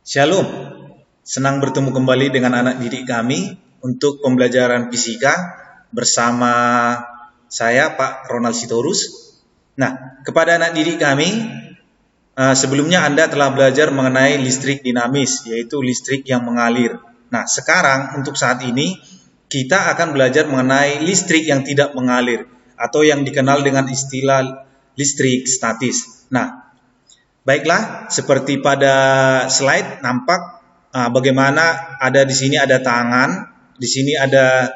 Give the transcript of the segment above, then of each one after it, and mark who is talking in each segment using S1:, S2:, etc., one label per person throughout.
S1: Shalom, senang bertemu kembali dengan anak didik kami untuk pembelajaran fisika bersama saya Pak Ronald Sitorus. Nah, kepada anak didik kami, sebelumnya Anda telah belajar mengenai listrik dinamis, yaitu listrik yang mengalir. Nah, sekarang untuk saat ini kita akan belajar mengenai listrik yang tidak mengalir atau yang dikenal dengan istilah listrik statis. Nah, baiklah, seperti pada slide nampak bagaimana ada di sini ada tangan, di sini ada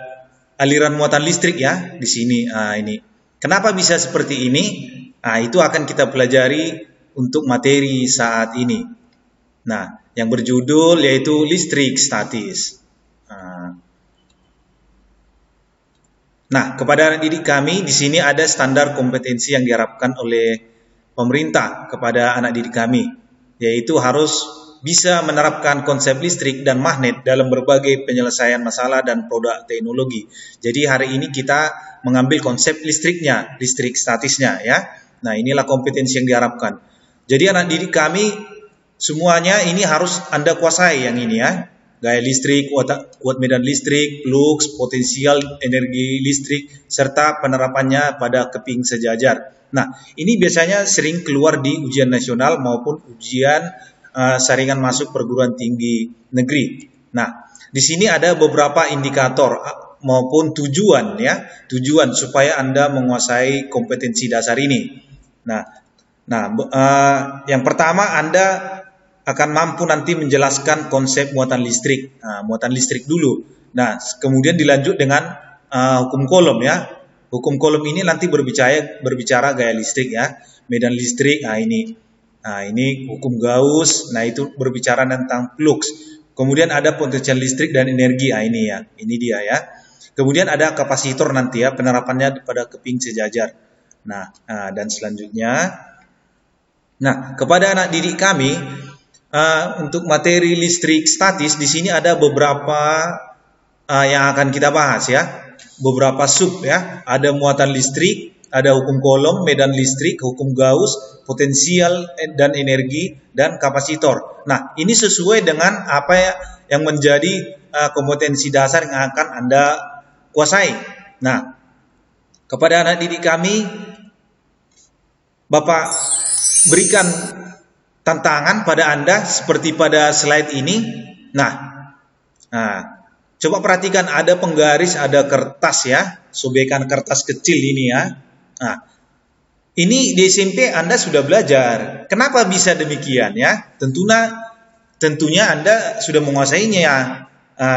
S1: aliran muatan listrik ya, di sini ini. Kenapa bisa seperti ini? Itu akan kita pelajari untuk materi saat ini. Nah, yang berjudul yaitu listrik statis. Nah, kepada anak didik kami di sini ada standar kompetensi yang diharapkan oleh pemerintah kepada anak didik kami, yaitu harus bisa menerapkan konsep listrik dan magnet dalam berbagai penyelesaian masalah dan produk teknologi. Jadi hari ini kita mengambil konsep listriknya, listrik statisnya ya. Nah, inilah kompetensi yang diharapkan. Jadi anak didik kami semuanya ini harus Anda kuasai yang ini ya. Gaya listrik, kuat medan listrik, flux, potensial energi listrik, serta penerapannya pada keping sejajar. Nah, ini biasanya sering keluar di ujian nasional maupun ujian saringan masuk perguruan tinggi negeri. Nah, di sini ada beberapa indikator maupun tujuan ya, tujuan supaya Anda menguasai kompetensi dasar ini. Nah, yang pertama Anda akan mampu nanti menjelaskan konsep muatan listrik. Muatan listrik dulu. Nah, kemudian dilanjut dengan hukum Coulomb ya. Hukum Coulomb ini nanti berbicara gaya listrik ya. Medan listrik, ini. Ini hukum Gauss. Nah, itu berbicara tentang flux. Kemudian ada potensial listrik dan energi. Ini ya. Ini dia ya. Kemudian ada kapasitor nanti ya, penerapannya pada keping sejajar. Nah, dan selanjutnya. Nah, kepada anak didik kami, untuk materi listrik statis di sini ada beberapa yang akan kita bahas ya, beberapa sub ya. Ada muatan listrik, ada hukum Coulomb, medan listrik, hukum Gauss, potensial dan energi, dan kapasitor. Nah, ini sesuai dengan apa yang menjadi kompetensi dasar yang akan Anda kuasai. Nah, kepada anak didik kami, Bapak berikan tantangan pada Anda seperti pada slide ini. Nah, coba perhatikan ada penggaris, ada kertas ya, sobekan kertas kecil ini ya. Nah, ini di SMP Anda sudah belajar. Kenapa bisa demikian ya? Tentunya Anda sudah menguasainya ya,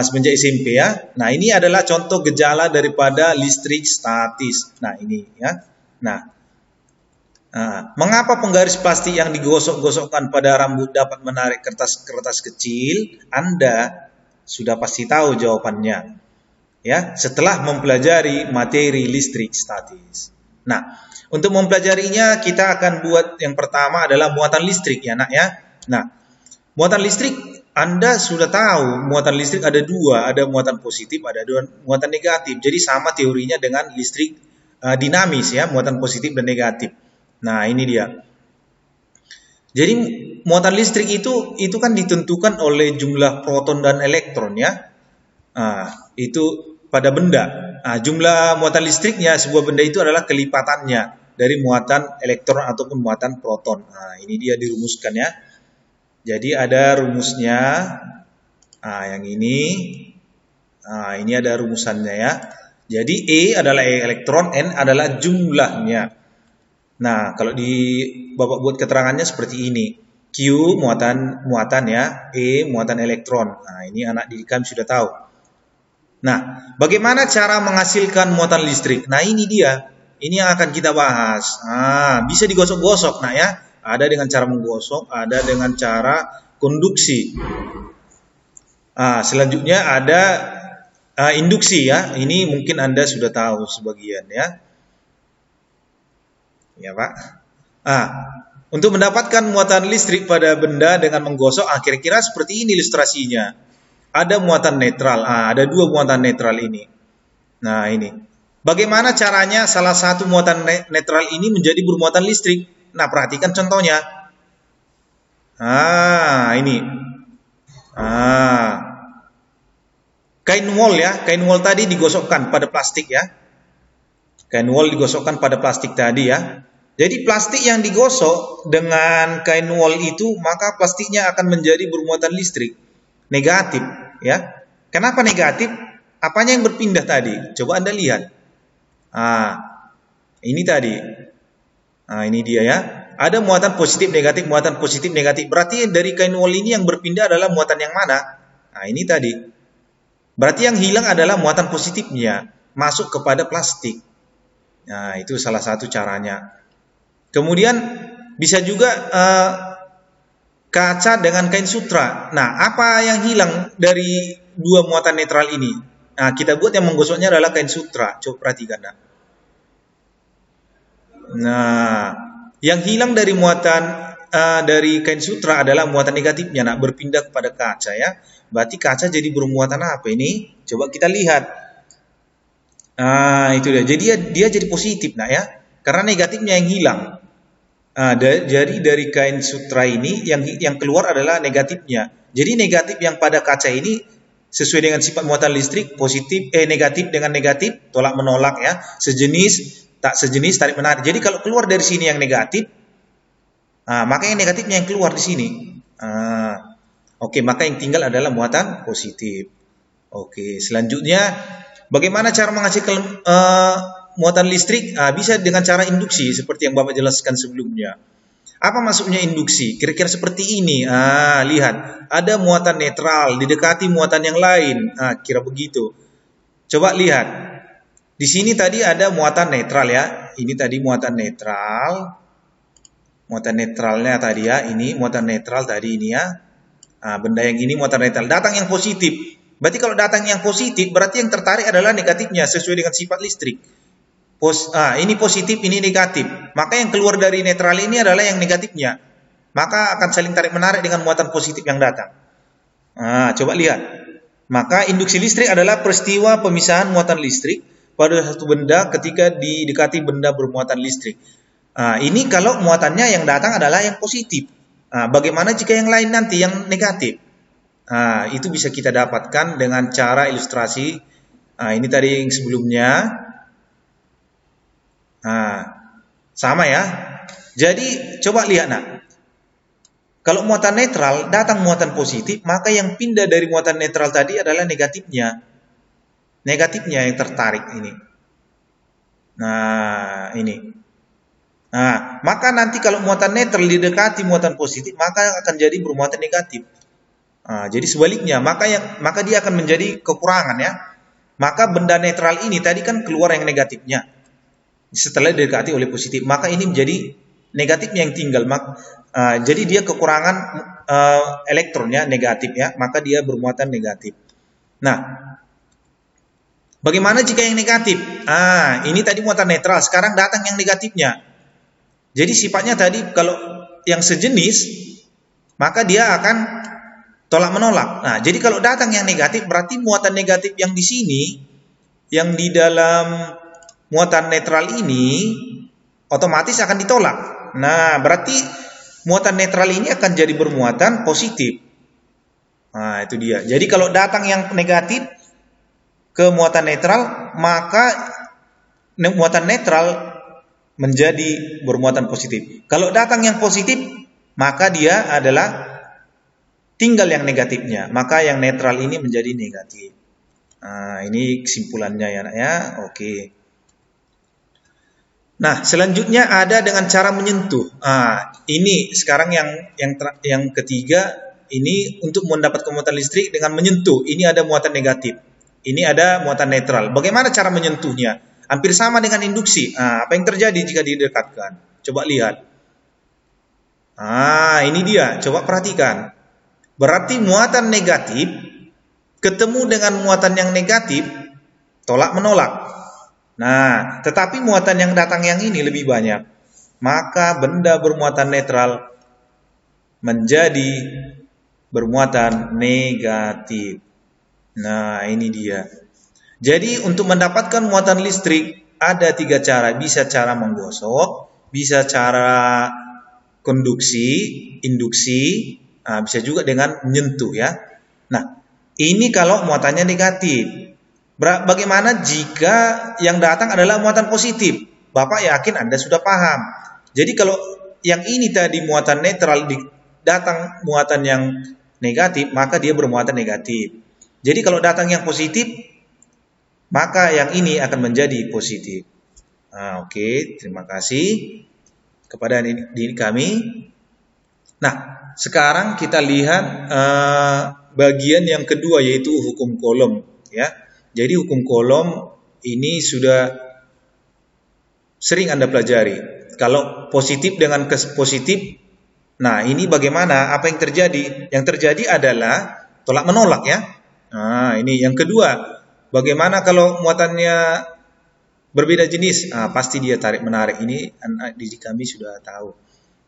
S1: semenjak SMP ya. Nah, ini adalah contoh gejala daripada listrik statis. Nah, ini ya. Mengapa penggaris plastik yang digosok-gosokkan pada rambut dapat menarik kertas-kertas kecil? Anda sudah pasti tahu jawabannya. Ya, setelah mempelajari materi listrik statis. Nah, untuk mempelajarinya kita akan buat yang pertama adalah muatan listrik ya, Nak ya. Nah, muatan listrik Anda sudah tahu, muatan listrik ada dua, ada muatan positif, ada muatan negatif. Jadi sama teorinya dengan listrik dinamis ya, muatan positif dan negatif. Nah, ini dia. Jadi muatan listrik itu kan ditentukan oleh jumlah proton dan elektron ya. Itu pada benda. Jumlah muatan listriknya sebuah benda itu adalah kelipatannya dari muatan elektron ataupun muatan proton. Ini dia dirumuskan ya. Jadi ada rumusnya. Yang ini. Ini ada rumusannya ya. Jadi E adalah elektron, N adalah jumlahnya. Nah, kalau Bapak buat keterangannya seperti ini. Q muatan ya, E muatan elektron. Nah, ini anak didik kami sudah tahu. Nah, bagaimana cara menghasilkan muatan listrik? Nah, ini dia. Ini yang akan kita bahas. Bisa digosok-gosok, nah ya. Ada dengan cara menggosok, ada dengan cara konduksi. Selanjutnya ada induksi ya. Ini mungkin Anda sudah tahu sebagian ya. Ya Pak. Untuk mendapatkan muatan listrik pada benda dengan menggosok, kira-kira seperti ini ilustrasinya. Ada muatan netral, ada dua muatan netral ini. Nah ini. Bagaimana caranya salah satu muatan netral ini menjadi bermuatan listrik? Nah perhatikan contohnya. Ini. kain wol ya, kain wol tadi digosokkan pada plastik ya. Kain wol digosokkan pada plastik tadi ya. Jadi plastik yang digosok dengan kain wol itu, maka plastiknya akan menjadi bermuatan listrik negatif ya. Kenapa negatif? Apanya yang berpindah tadi? Coba Anda lihat. Ini tadi. Ini dia ya. Ada muatan positif negatif, muatan positif negatif. Berarti dari kain wol ini yang berpindah adalah muatan yang mana? Ini tadi. Berarti yang hilang adalah muatan positifnya masuk kepada plastik. Nah, itu salah satu caranya. Kemudian bisa juga kaca dengan kain sutra. Nah, apa yang hilang dari dua muatan netral ini? Nah, kita buat yang menggosoknya adalah kain sutra. Coba perhatikan. Nah, yang hilang dari muatan dari kain sutra adalah muatan negatifnya. Nah, berpindah kepada kaca ya. Berarti kaca jadi bermuatan apa ini? Coba kita lihat. Itu dia. Jadi dia jadi positif, nah ya. Karena negatifnya yang hilang. Jadi dari kain sutra ini yang keluar adalah negatifnya. Jadi negatif yang pada kaca ini sesuai dengan sifat muatan listrik, positif negatif dengan negatif, tolak menolak ya, sejenis, tak sejenis, tarik menarik. Jadi kalau keluar dari sini yang negatif, maka yang negatifnya yang keluar di sini. Oke, maka yang tinggal adalah muatan positif. Oke, selanjutnya bagaimana cara menghasilkan muatan listrik? Bisa dengan cara induksi seperti yang Bapak jelaskan sebelumnya. Apa maksudnya induksi? Kira-kira seperti ini. Lihat, ada muatan netral didekati muatan yang lain. Kira begitu. Coba lihat. Di sini tadi ada muatan netral ya. Ini tadi muatan netral. Muatan netralnya tadi ya. Ini muatan netral tadi ini ya. Benda yang ini muatan netral. Datang yang positif. Berarti kalau datang yang positif, berarti yang tertarik adalah negatifnya sesuai dengan sifat listrik. Ini positif, ini negatif. Maka yang keluar dari netral ini adalah yang negatifnya. Maka akan saling tarik menarik dengan muatan positif yang datang. Coba lihat. Maka induksi listrik adalah peristiwa pemisahan muatan listrik pada satu benda ketika didekati benda bermuatan listrik. Ini kalau muatannya yang datang adalah yang positif. Bagaimana jika yang lain nanti yang negatif? Itu bisa kita dapatkan dengan cara ilustrasi. Ini tadi yang sebelumnya. Sama ya. Jadi coba lihat kalau muatan netral datang muatan positif, maka yang pindah dari muatan netral tadi adalah negatifnya. Negatifnya yang tertarik ini. Ini. Maka nanti kalau muatan netral didekati muatan positif, maka akan jadi bermuatan negatif. Jadi sebaliknya, maka dia akan menjadi kekurangan ya. Maka benda netral ini tadi kan keluar yang negatifnya. Setelah didekati oleh positif, maka ini menjadi negatifnya yang tinggal. Jadi dia kekurangan elektronnya negatif ya, maka dia bermuatan negatif. Nah, bagaimana jika yang negatif? Ini tadi muatan netral, sekarang datang yang negatifnya. Jadi sifatnya tadi kalau yang sejenis, maka dia akan tolak menolak. Jadi kalau datang yang negatif, berarti muatan negatif yang di sini, yang di dalam muatan netral ini, otomatis akan ditolak. Berarti muatan netral ini akan jadi bermuatan positif. Itu dia. Jadi kalau datang yang negatif ke muatan netral, maka muatan netral menjadi bermuatan positif. Kalau datang yang positif, maka dia adalah tinggal yang negatifnya, maka yang netral ini menjadi negatif. Ini kesimpulannya ya nak ya. Oke. Nah, selanjutnya ada dengan cara menyentuh. Ini sekarang yang ketiga, ini untuk mendapatkan muatan listrik dengan menyentuh. Ini ada muatan negatif. Ini ada muatan netral. Bagaimana cara menyentuhnya? Hampir sama dengan induksi. Apa yang terjadi jika didekatkan? Coba lihat. Ini dia. Coba perhatikan. Berarti muatan negatif ketemu dengan muatan yang negatif, tolak menolak. Tetapi muatan yang datang yang ini lebih banyak. Maka benda bermuatan netral menjadi bermuatan negatif. Ini dia. Jadi untuk mendapatkan muatan listrik ada 3 cara. Bisa cara menggosok, bisa cara konduksi, induksi, bisa juga dengan menyentuh ya. Ini kalau muatannya negatif. Bagaimana jika yang datang adalah muatan positif? Bapak yakin Anda sudah paham. Jadi kalau yang ini tadi muatan netral datang muatan yang negatif, maka dia bermuatan negatif. Jadi kalau datang yang positif, maka yang ini akan menjadi positif. Nah, oke, terima kasih kepada diri kami. Nah, sekarang kita lihat bagian yang kedua, yaitu hukum kolom, ya. Jadi hukum kolom ini sudah sering Anda pelajari. Kalau positif dengan positif, nah ini bagaimana? Apa yang terjadi? Yang terjadi adalah tolak menolak, ya. Nah, ini yang kedua. Bagaimana kalau muatannya berbeda jenis? Nah, pasti dia tarik menarik. Ini anak didik kami sudah tahu.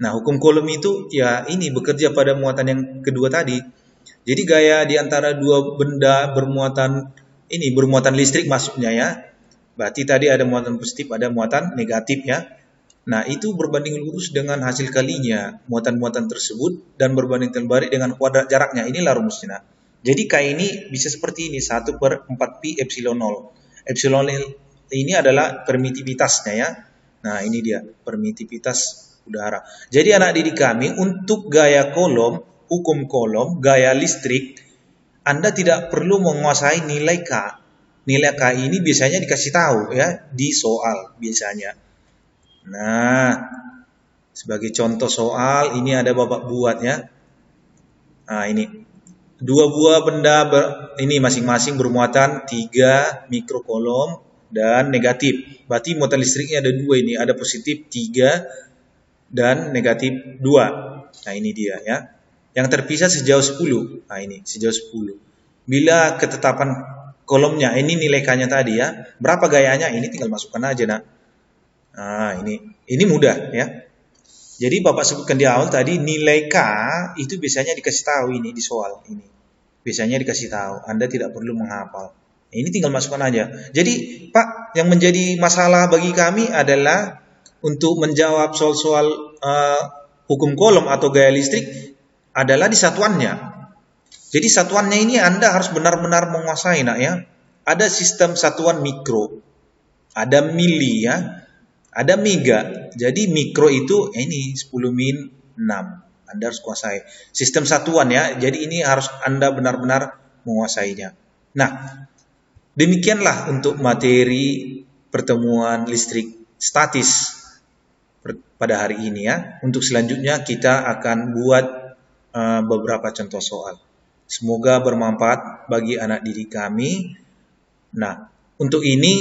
S1: Nah, hukum kolom itu ya ini bekerja pada muatan yang kedua tadi. Jadi gaya di antara dua benda bermuatan listrik maksudnya, ya. Berarti tadi ada muatan positif, ada muatan negatif, ya. Nah, itu berbanding lurus dengan hasil kalinya muatan-muatan tersebut dan berbanding terbalik dengan kuadrat jaraknya. Inilah rumusnya. Jadi K ini bisa seperti ini, 1/4pi epsilon 0. Epsilon ini adalah permitivitasnya, ya. Nah, ini dia permitivitas udara. Jadi anak didik kami, untuk gaya kolom, hukum kolom, gaya listrik, Anda tidak perlu menguasai nilai K. Nilai K ini biasanya dikasih tahu, ya, di soal biasanya. Nah, sebagai contoh soal ini ada Bapak buat, ya. Nah, ini dua buah benda ini masing-masing bermuatan 3 mikrokolom dan negatif. Berarti muatan listriknya ada dua ini, ada positif 3 dan negatif 2. Nah, ini dia, ya. Yang terpisah sejauh 10. Nah, ini sejauh 10. Bila ketetapan kolomnya, ini nilai K-nya tadi, ya. Berapa gayanya? Ini tinggal masukkan aja, nak. Nah, ini mudah, ya. Jadi Bapak sebutkan di awal tadi, nilai K itu biasanya dikasih tahu ini di soal ini. Biasanya dikasih tahu, Anda tidak perlu menghafal. Ini tinggal masukkan aja. Jadi, Pak, yang menjadi masalah bagi kami adalah untuk menjawab soal-soal hukum kolom atau gaya listrik adalah di satuannya. Jadi satuannya ini Anda harus benar-benar menguasai, nak, ya. Ada sistem satuan mikro, ada mili, ya. Ada mega. Jadi mikro itu ini 10-6. Anda harus kuasai. Sistem satuan, ya. Jadi ini harus Anda benar-benar menguasainya. Nah, demikianlah untuk materi pertemuan listrik statis pada hari ini, ya. Untuk selanjutnya kita akan buat beberapa contoh soal. Semoga bermanfaat bagi anak didik kami. Nah, untuk ini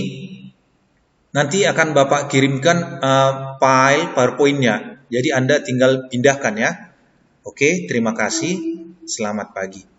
S1: nanti akan Bapak kirimkan file PowerPoint-nya. Jadi Anda tinggal pindahkan, ya. Oke, terima kasih. Selamat pagi.